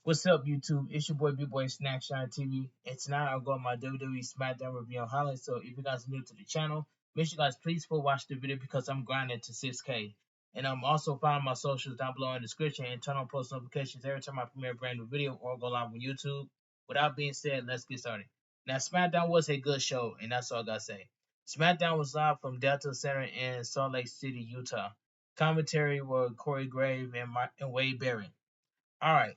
What's up, YouTube? It's your boy BigboySnacksjonnytv, and tonight I'll go on my WWE Smackdown review highlights. So if you guys are new to the channel, make sure you guys please go watch the video because I'm grinding to 6K. And I'm also find my socials down below in the description and turn on post notifications every time I premiere a brand new video or go live on YouTube. Without being said, let's get started. Now, SmackDown was a good show, and that's all I gotta say. SmackDown was live from Delta Center in Salt Lake City, Utah. Commentary were Corey Grave and Wade Barrett. All right.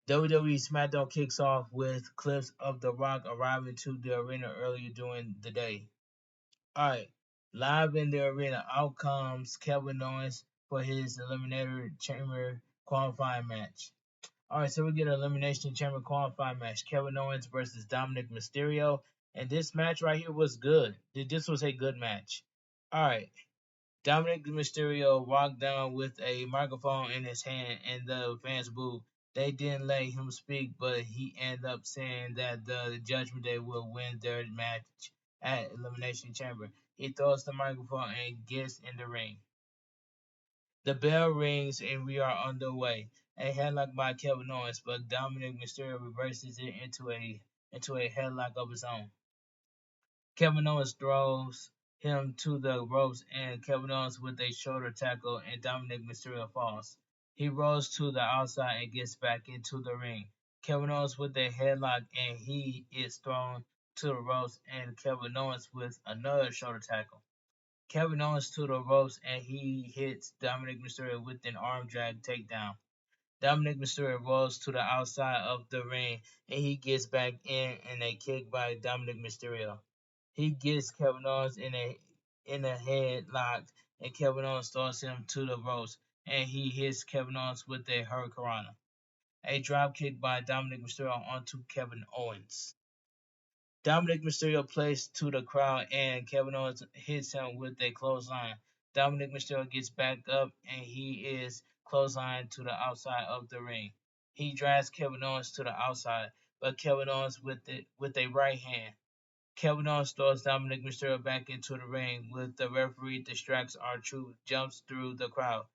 WWE Smackdown kicks off with clips of The Rock arriving to the arena earlier during the day. Alright, live in the arena, out comes Kevin Owens for his Eliminator Chamber qualifying match. Alright, so we get an Elimination Chamber qualifying match. Kevin Owens versus Dominic Mysterio. And this match right here was good. This was a good match. Alright, Dominic Mysterio walked down with a microphone in his hand and the fans booed. They didn't let him speak, but he ended up saying that the Judgment Day will win their match at Elimination Chamber. He throws the microphone and gets in the ring. The bell rings and we are underway. A headlock by Kevin Owens, but Dominic Mysterio reverses it into a headlock of his own. Kevin Owens throws him to the ropes and Kevin Owens with a shoulder tackle and Dominic Mysterio falls. He rolls to the outside and gets back into the ring. Kevin Owens with a headlock and he is thrown to the ropes and Kevin Owens with another shoulder tackle. Kevin Owens to the ropes and he hits Dominic Mysterio with an arm drag takedown. Dominic Mysterio rolls to the outside of the ring and he gets back in and a kick by Dominic Mysterio. He gets Kevin Owens in a headlock and Kevin Owens throws him to the ropes and he hits Kevin Owens with a hurricanrana. A drop kick by Dominic Mysterio onto Kevin Owens. Dominic Mysterio plays to the crowd and Kevin Owens hits him with a clothesline. Dominic Mysterio gets back up and he is clotheslined to the outside of the ring. He drives Kevin Owens to the outside, but Kevin Owens with a right hand. Kevin Owens throws Dominic Mysterio back into the ring with the referee distracts R-Truth, jumps through the crowd.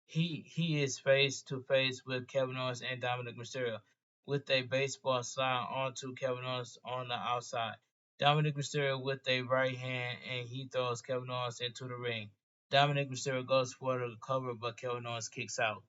He is face to face with Kevin Owens and Dominic Mysterio with a baseball slide onto Kevin Owens on the outside. Dominic Mysterio with a right hand and he throws Kevin Owens into the ring. Dominic Mysterio goes for the cover, but Kevin Owens kicks out.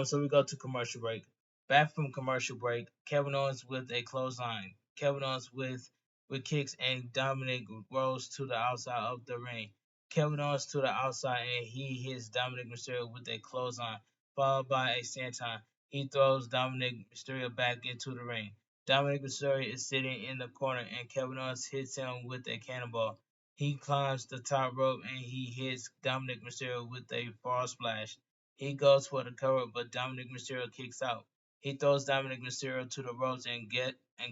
So we go to commercial break. Back from commercial break, Kevin Owens with a clothesline. Kevin Owens with kicks and Dominic rolls to the outside of the ring. Kevin Owens to the outside and he hits Dominic Mysterio with a clothesline, followed by a senton. He throws Dominic Mysterio back into the ring. Dominic Mysterio is sitting in the corner and Kevin Owens hits him with a cannonball. He climbs the top rope and he hits Dominic Mysterio with a fall splash. He goes for the cover, but Dominic Mysterio kicks out. He throws Dominic Mysterio to the ropes and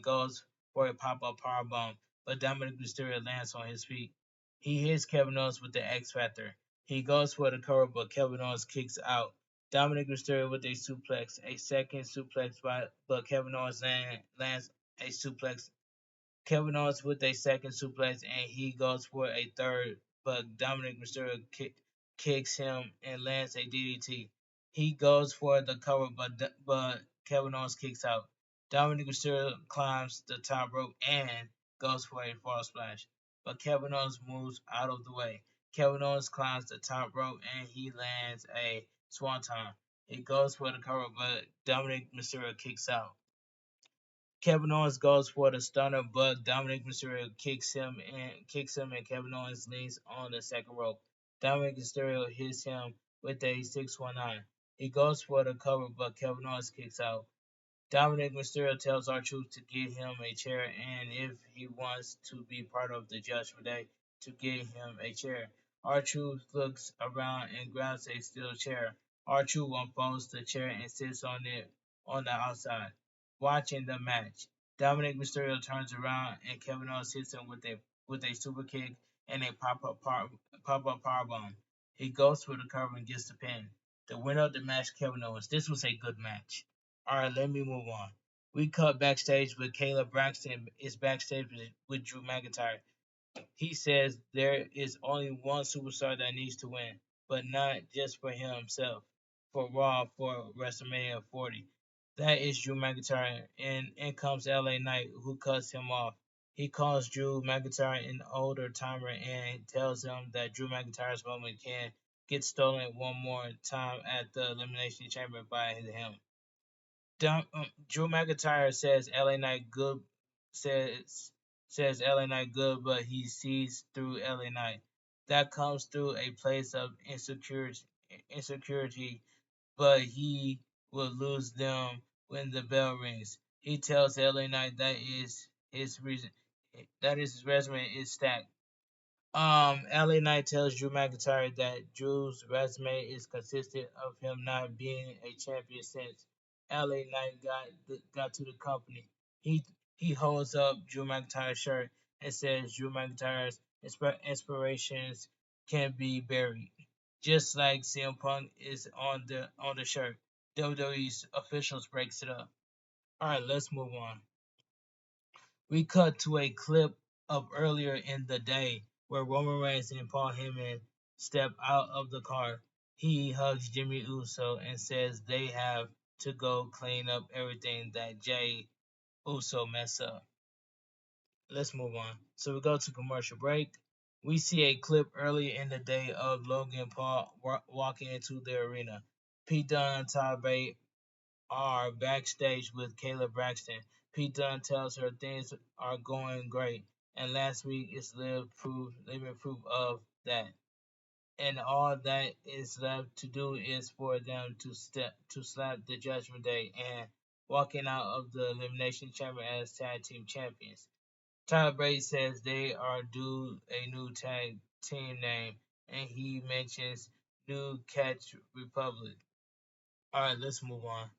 goes for a pop-up powerbomb, but Dominic Mysterio lands on his feet. He hits Kevin Owens with the X Factor. He goes for the cover, but Kevin Owens kicks out. Dominic Mysterio with a suplex, a second suplex, but Kevin Owens lands a suplex. Kevin Owens with a second suplex, and he goes for a third, but Dominic Mysterio kicks him and lands a DDT. He goes for the cover, but Kevin Owens kicks out. Dominic Mysterio climbs the top rope and goes for a fall splash, but Kevin Owens moves out of the way. Kevin Owens climbs the top rope and he lands a swanton. He goes for the cover, but Dominic Mysterio kicks out. Kevin Owens goes for the stunner, but Dominic Mysterio kicks him and Kevin Owens leans on the second rope. Dominic Mysterio hits him with a 619. He goes for the cover, but Kevin Owens kicks out. Dominic Mysterio tells R-Truth to get him a chair, and if he wants to be part of the Judgment Day, to get him a chair. R-Truth looks around and grabs a steel chair. R-Truth unfolds the chair and sits on it on the outside, watching the match. Dominic Mysterio turns around and Kevin Owens hits him with a super kick and a pop-up powerbomb. He goes for the cover and gets the pin. The winner of the match, Kevin Owens. This was a good match. Alright, let me move on. We cut backstage with Caleb Braxton is backstage with Drew McIntyre. He says there is only one superstar that needs to win, but not just for himself, for Raw for WrestleMania 40. That is Drew McIntyre, and in comes LA Knight, who cuts him off. He calls Drew McIntyre an older timer and tells him that Drew McIntyre's moment can get stolen one more time at the Elimination Chamber by him. Drew McIntyre says LA Knight good says LA Knight good, but he sees through LA Knight. That comes through a place of insecurity, but he will lose them when the bell rings. He tells LA Knight his reason that his resume is stacked. LA Knight tells Drew McIntyre that Drew's resume is consistent of him not being a champion since LA Knight got to the company. He he holds up Drew McIntyre's shirt and says Drew McIntyre's inspirations can be buried, just like CM Punk is on the shirt. WWE's officials breaks it up. All right, let's move on. We cut to a clip of earlier in the day where Roman Reigns and Paul Heyman step out of the car. He hugs Jimmy Uso and says they have to go clean up everything that Jay Uso messed up. Let's move on. So we go to commercial break. We see a clip early in the day of Logan Paul walking into the arena. Pete Dunne and Todd Bay are backstage with Kayla Braxton. Pete Dunne tells her things are going great, and last week is living proof of that. And all that is left to do is for them to slap the Judgment Day and walking out of the Elimination Chamber as tag team champions. Tyler Bate says they are due a new tag team name, and he mentions New Catch Republic. All right, let's move on.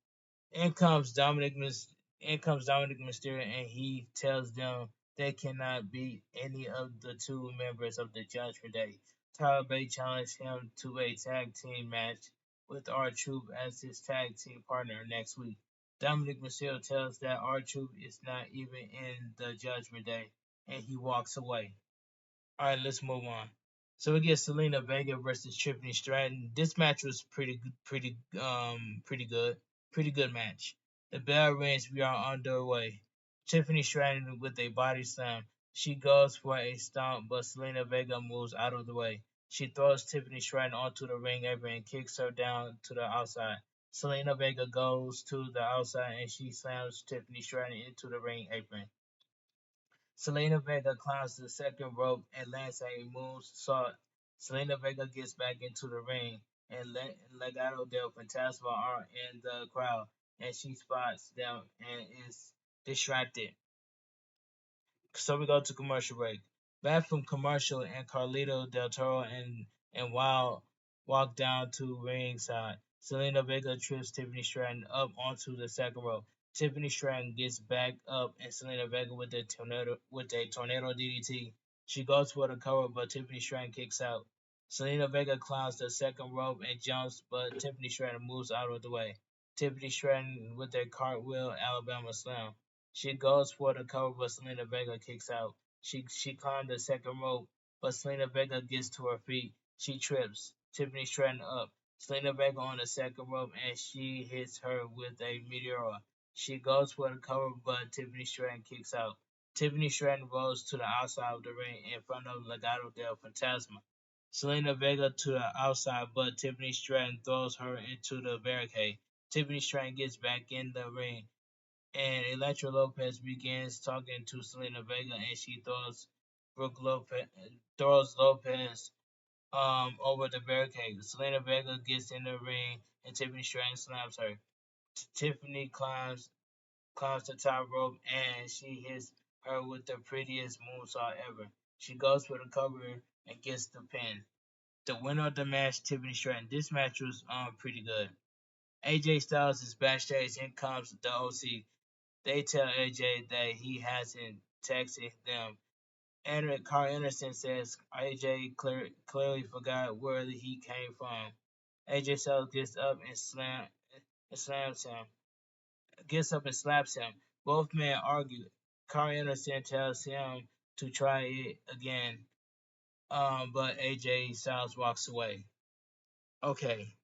In comes Dominic Mysterio, and he tells them they cannot beat any of the two members of the Judgment Day. Tyler Bate challenged him to a tag team match with R-Truth as his tag team partner next week. Dominic Mysterio tells that R-Truth is not even in the Judgment Day, and he walks away. All right, let's move on. So we get Selena Vega versus Tiffany Stratton. This match was pretty good match. The bell rings. We are underway. Tiffany Stratton with a body slam. She goes for a stomp, but Selena Vega moves out of the way. She throws Tiffany Stratton onto the ring apron and kicks her down to the outside. Selena Vega goes to the outside and she slams Tiffany Stratton into the ring apron. Selena Vega climbs the second rope and lands a moonsault. Selena Vega gets back into the ring, and Legado del Fantasma are in the crowd, and she spots them and is distracted. So we go to commercial break. Back from commercial, and Carlito Del Toro and Wild walk down to ringside. Selena Vega trips Tiffany Stratton up onto the second rope. Tiffany Stratton gets back up, and Selena Vega with a tornado DDT. She goes for the cover, but Tiffany Stratton kicks out. Selena Vega climbs the second rope and jumps, but Tiffany Stratton moves out of the way. Tiffany Stratton with a cartwheel Alabama slam. She goes for the cover, but Selena Vega kicks out. She climbed the second rope, but Selena Vega gets to her feet. She trips. Tiffany Stratton up. Selena Vega on the second rope, and she hits her with a meteor. She goes for the cover, but Tiffany Stratton kicks out. Tiffany Stratton rolls to the outside of the ring in front of Legado del Fantasma. Selena Vega to the outside, but Tiffany Stratton throws her into the barricade. Tiffany Stratton gets back in the ring, and Electra Lopez begins talking to Selena Vega, and she throws Lopez over the barricade. Selena Vega gets in the ring, and Tiffany Stratton slams her. Tiffany climbs the top rope, and she hits her with the prettiest moonsault ever. She goes for the cover and gets the pin. The winner of the match, Tiffany Stratton. This match was pretty good. AJ Styles is backstage. In comes the OC. They tell AJ that he hasn't texted them. And Carl Anderson says AJ clearly forgot where he came from. AJ Styles gets up and slams him. Gets up and slaps him. Both men argue. Carl Anderson tells him to try it again, but AJ Styles walks away. Okay,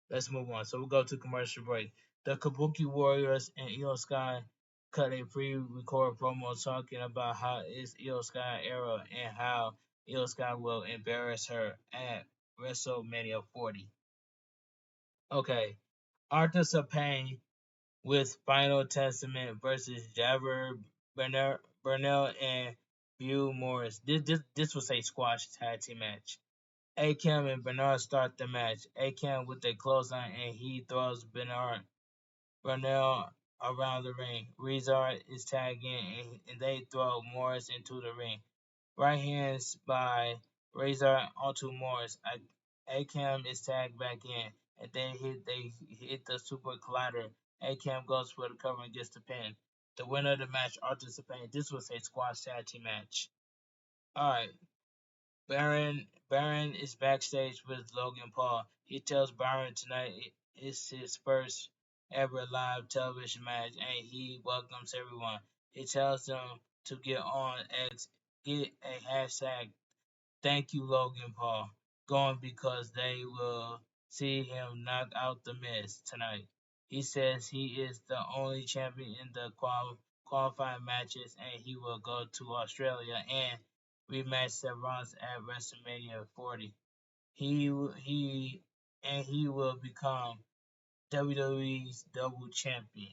let's move on. So we'll go to commercial break. The Kabuki Warriors and Io Sky cut a pre-recorded promo talking about how it's Io Sky era and how Io Sky will embarrass her at WrestleMania 40. Okay, Arthur Pain with Final Testament versus Jabber Burnell and Hugh Morris. This was a squash tag team match. Akam and Bernard start the match. Akam with a clothesline and he throws Burnell around the ring. Rezar is tagging and they throw Morris into the ring. Right hands by Razor onto Morris. Akam is tagged back in, and they hit the super collider. Akam goes for the cover and gets the pin. The winner of the match, Arthur Sapane. This was a squash tag team match. All right, Baron is backstage with Logan Paul. He tells Baron tonight is his first ever live television match, and he welcomes everyone. He tells them to get on X, get a hashtag Thank You Logan Paul going because they will see him knock out the Miz tonight. He says he is the only champion in the qualifying matches and he will go to Australia and rematch Seth Rollins at WrestleMania 40. He will become WWE's double champion.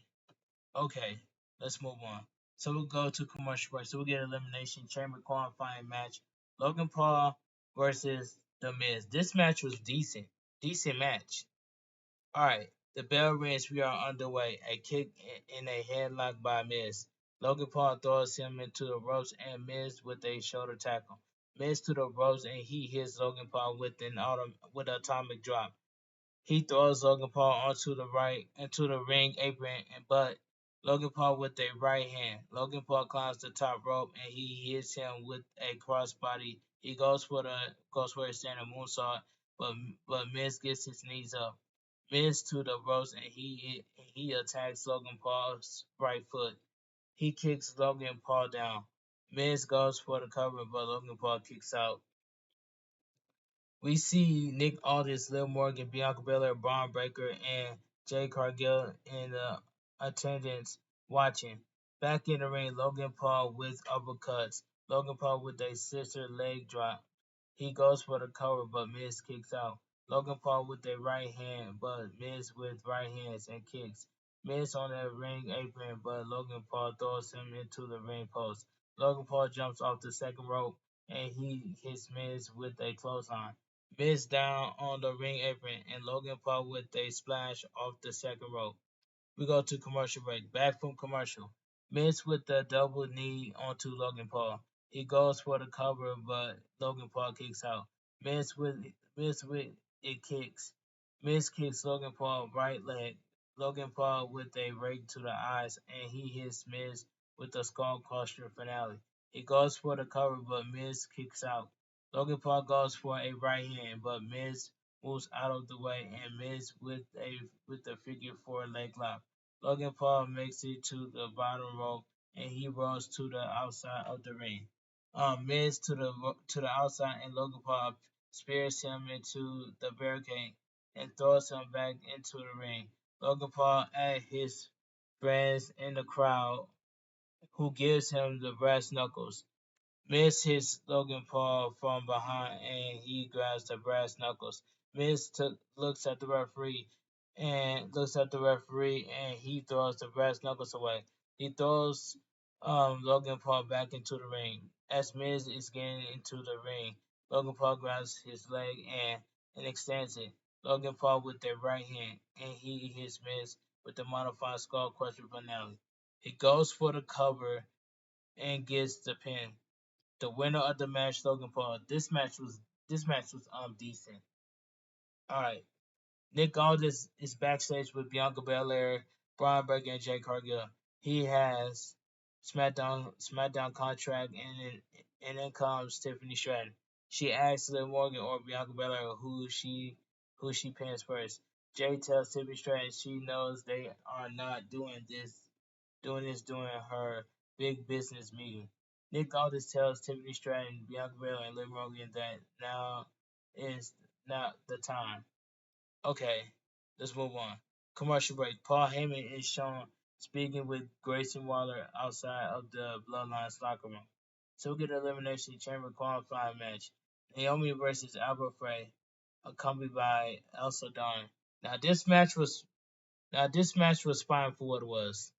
Okay, let's move on. So we'll go to commercial break. So we'll get elimination chamber qualifying match. Logan Paul versus The Miz. This match was decent. Decent match. Alright. The bell rings, we are underway. A kick and a headlock by Miz. Logan Paul throws him into the ropes and Miz with a shoulder tackle. Miz to the ropes and he hits Logan Paul with an atomic drop. He throws Logan Paul onto the into the ring apron, but Logan Paul with a right hand. Logan Paul climbs the top rope and he hits him with a crossbody. He goes for a standing moonsault, but Miz gets his knees up. Miz to the ropes and he attacks Logan Paul's right foot. He kicks Logan Paul down. Miz goes for the cover, but Logan Paul kicks out. We see Nick Aldis, Liv Morgan, Bianca Belair, Braun Breaker, and Jay Cargill in the attendance watching. Back in the ring, Logan Paul with uppercuts. Logan Paul with a sister leg drop. He goes for the cover, but Miz kicks out. Logan Paul with a right hand, but Miz with right hands and kicks. Miz on the ring apron, but Logan Paul throws him into the ring post. Logan Paul jumps off the second rope, and he hits Miz with a clothesline. Miz down on the ring apron, and Logan Paul with a splash off the second rope. We go to commercial break. Back from commercial. Miz with the double knee onto Logan Paul. He goes for the cover, but Logan Paul kicks out. Miz with it kicks. Miz kicks Logan Paul right leg. Logan Paul with a rake to the eyes, and he hits Miz with the skull crusher finale. He goes for the cover, but Miz kicks out. Logan Paul goes for a right hand, but Miz moves out of the way, and Miz with the figure four leg lock. Logan Paul makes it to the bottom rope and he rolls to the outside of the ring. Miz to the outside and Logan Paul spears him into the barricade and throws him back into the ring. Logan Paul at his friends in the crowd who gives him the brass knuckles. Miz hits Logan Paul from behind and he grabs the brass knuckles. Looks at the referee and he throws the brass knuckles away. He throws Logan Paul back into the ring. As Miz is getting into the ring, Logan Paul grabs his leg and extends it. Logan Paul with the right hand and he hits Miz with the modified skull crusher finale. He goes for the cover and gets the pin. The winner of the match, Logan Paul. This match was decent. All right. Nick Aldis is backstage with Bianca Belair, Braun Breaker, and Jay Cargill. He has SmackDown contract, and in comes Tiffany Stratton. She asks Liv Morgan or Bianca Belair who she pins first. Jay tells Tiffany Stratton she knows they are not doing this during her big business meeting. Nick Aldis tells Tiffany Stratton, Bianca Belair, and Liv Morgan that now is not the time. Okay, let's move on. Commercial break. Paul Heyman is shown speaking with Grayson Waller outside of the Bloodline's locker room. So we get an Elimination Chamber qualifying match. Naomi versus Alba Frey, accompanied by Elsa Dawn. Now this match was fine for what it was.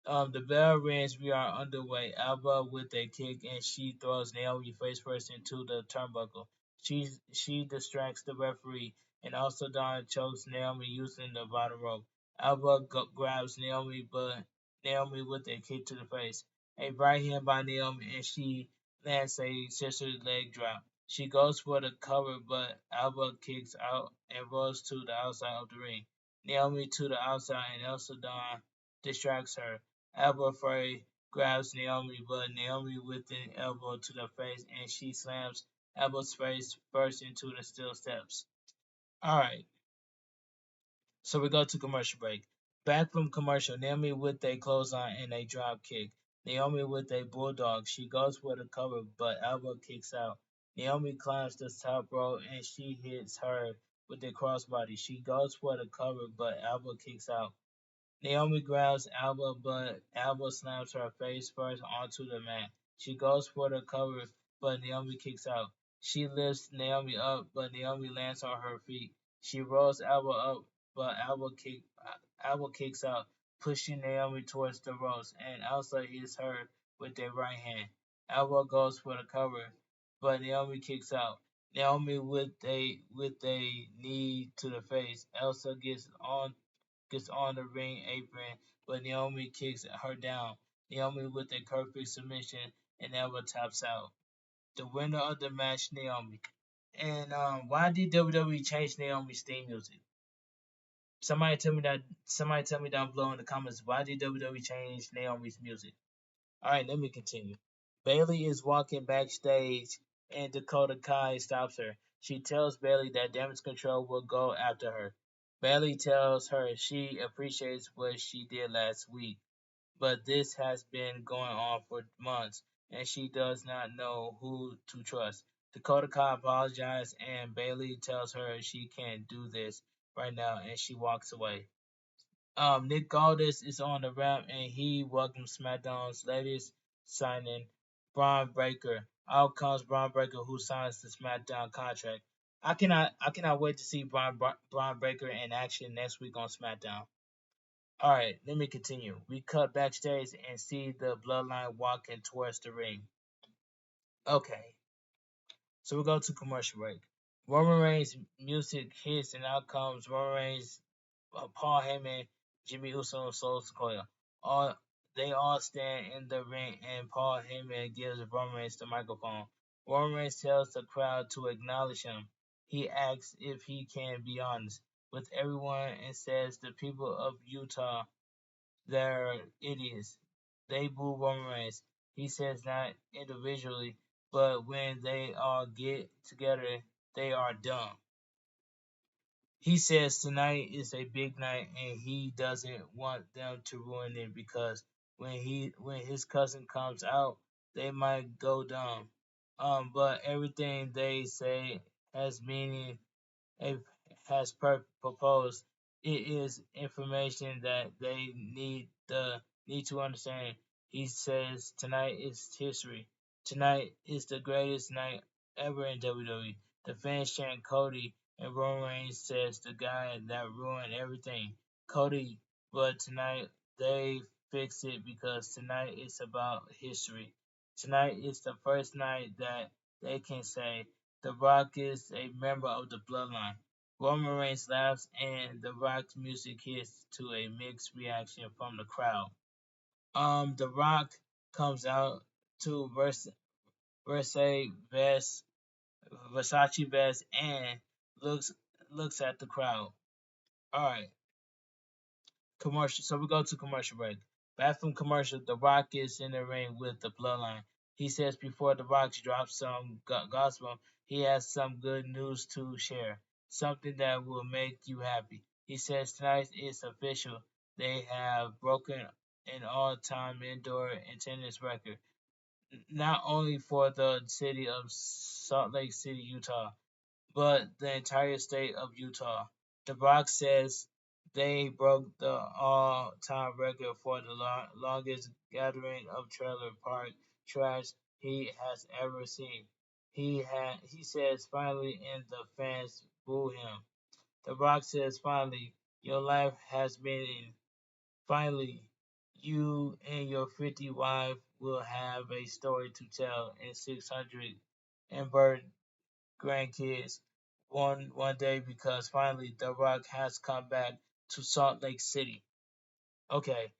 The bell rings. We are underway. Alba with a kick, and she throws Naomi face first into the turnbuckle. She distracts the referee, and also Dawn chokes Naomi using the bottom rope. Alba grabs Naomi, but Naomi with a kick to the face. A right hand by Naomi, and she lands a sister leg drop. She goes for the cover, but Alba kicks out and rolls to the outside of the ring. Naomi to the outside, and Elsa Dawn distracts her. Alba Frey grabs Naomi, but Naomi with an elbow to the face, and she slams Alba's face first into the steel steps. Alright, so we go to commercial break. Back from commercial, Naomi with a clothesline and a drop kick. Naomi with a bulldog. She goes for the cover, but Alba kicks out. Naomi climbs the top rope and she hits her with a crossbody. She goes for the cover, but Alba kicks out. Naomi grabs Alba, but Alba slams her face first onto the mat. She goes for the cover, but Naomi kicks out. She lifts Naomi up, but Naomi lands on her feet. She rolls Alba up, but Alba kicks out, pushing Naomi towards the ropes, and Elsa hits her with a right hand. Alba goes for the cover, but Naomi kicks out. Naomi with a knee to the face. Elsa gets on the ring apron, but Naomi kicks her down. Naomi with a perfect submission, and Eva taps out. The winner of the match, Naomi. And why did WWE change Naomi's theme music? Somebody tell me that. Somebody tell me down below in the comments. Why did WWE change Naomi's music? All right, let me continue. Bailey is walking backstage, and Dakota Kai stops her. She tells Bailey that Damage Control will go after her. Bailey tells her she appreciates what she did last week, but this has been going on for months, and she does not know who to trust. Dakota Kai apologizes, and Bailey tells her she can't do this right now, and she walks away. Nick Aldis is on the ramp and he welcomes SmackDown's latest signing, Braun Breaker. Out comes Braun Breaker, who signs the SmackDown contract. I cannot wait to see Braun Breaker in action next week on SmackDown. All right, let me continue. We cut backstage and see the Bloodline walking towards the ring. Okay, so we go to commercial break. Roman Reigns' music hits and out comes Roman Reigns, Paul Heyman, Jimmy Uso, and Solo Sikoa. All they all stand in the ring, and Paul Heyman gives Roman Reigns the microphone. Roman Reigns tells the crowd to acknowledge him. He asks if he can be honest with everyone and says the people of Utah, they're idiots. They boo Roman Reigns. He says not individually, but when they all get together, they are dumb. He says tonight is a big night and he doesn't want them to ruin it because when his cousin comes out, they might go dumb. But everything they say has meaning. If has proposed, it is information that they need to understand. He says tonight is history. Tonight is the greatest night ever in WWE. The fans chant Cody, and Roman Reigns says the guy that ruined everything. Cody, but tonight they fix it because tonight is about history. Tonight is the first night that they can say the Rock is a member of the Bloodline. Roman Reigns laughs, and The Rock's music hits to a mixed reaction from the crowd. The Rock comes out to vest, Versace vest, and looks at the crowd. All right, commercial. So we go to commercial break. Back from commercial, The Rock is in the ring with the Bloodline. He says before The Rock drops some gospel, he has some good news to share, something that will make you happy. He says tonight is official. They have broken an all-time indoor attendance record, not only for the city of Salt Lake City, Utah, but the entire state of Utah. The Rock says They broke the all-time record for the longest gathering of trailer park trash he has ever seen. He says finally, and the fans boo him. The Rock says finally, your life has been finally. You and your 50 wife will have a story to tell in 600 and birth grandkids one day because finally The Rock has come back to Salt Lake City. Okay.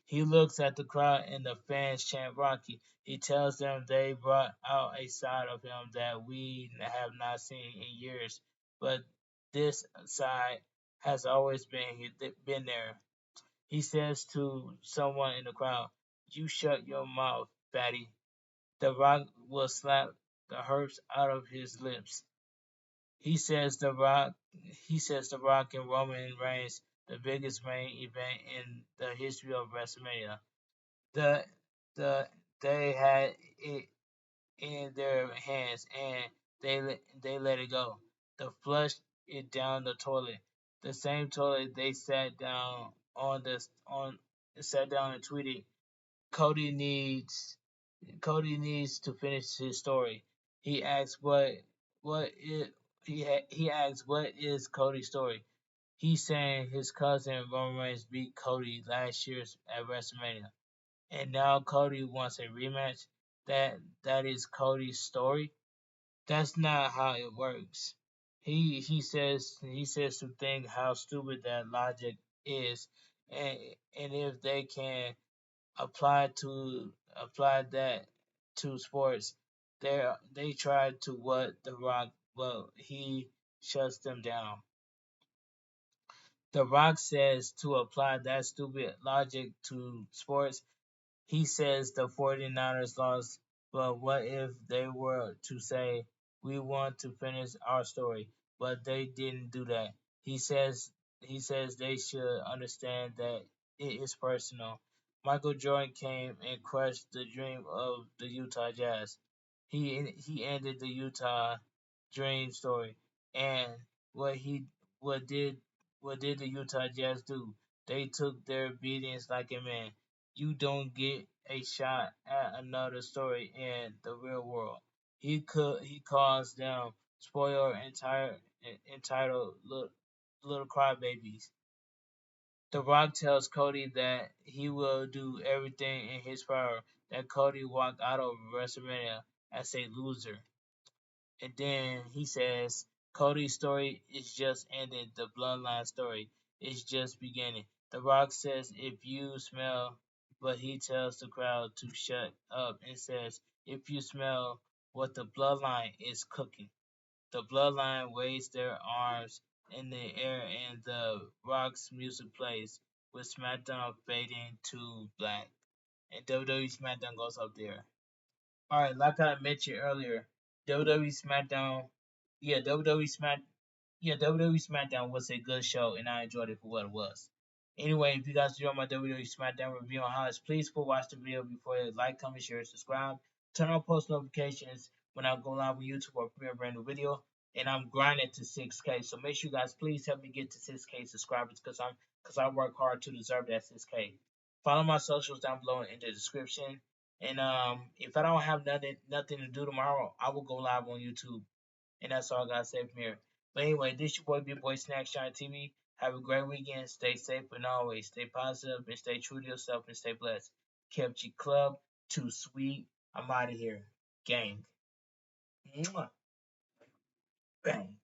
He looks at the crowd and the fans chant Rocky. He tells them they brought out a side of him that we have not seen in years, but this side has always been there. He says to someone in the crowd, "You shut your mouth, fatty." The Rock will slap the herbs out of his lips. He says the Rock and Roman Reigns, the biggest main event in the history of WrestleMania. The the they had it in their hands and they let it go. They flushed it down the toilet, the same toilet they sat down and tweeted, Cody needs Cody needs to finish his story. He asks what is he asks what is Cody's story. He's saying his cousin Roman Reigns beat Cody last year at WrestleMania, and now Cody wants a rematch. That is Cody's story. That's not how it works. He says to think how stupid that logic is, and and if they can apply that to sports, they try to what the Rock, well, he shuts them down. The Rock says to apply that stupid logic to sports. He says the 49ers lost, but what if they were to say, we want to finish our story, but they didn't do that? He says they should understand that it is personal. Michael Jordan came and crushed the dream of the Utah Jazz. He ended the Utah dream story. And what he what did what did the Utah Jazz do? They took their beatings like a man. You don't get a shot at another story in the real world. He calls them spoiled entitled little crybabies. The Rock tells Cody that he will do everything in his power. That Cody walked out of WrestleMania as a loser. And then he says Cody's story is just ending. The bloodline story is just beginning. The Rock says if you smell, but he tells the crowd to shut up and says if you smell what the bloodline is cooking. The bloodline waves their arms in the air and the Rock's music plays with SmackDown fading to black. And WWE SmackDown goes up there. Alright, like I mentioned earlier, WWE SmackDown, yeah, WWE Smack, yeah, WWE SmackDown was a good show, and I enjoyed it for what it was. Anyway, if you guys enjoyed my WWE SmackDown review on highlights, please go watch the video before you like, comment, share, subscribe. Turn on post notifications when I go live on YouTube or premiere a brand new video. And I'm grinding to 6K, so make sure you guys please help me get to 6K subscribers because I work hard to deserve that 6K. Follow my socials down below in the description. And if I don't have nothing to do tomorrow, I will go live on YouTube. And that's all I gotta say from here. But anyway, this your boy BigboySnacksjonnytv. Have a great weekend. Stay safe and always stay positive and stay true to yourself and stay blessed. Kept your club too sweet. I'm out of here. Gang. Mwah. Bang.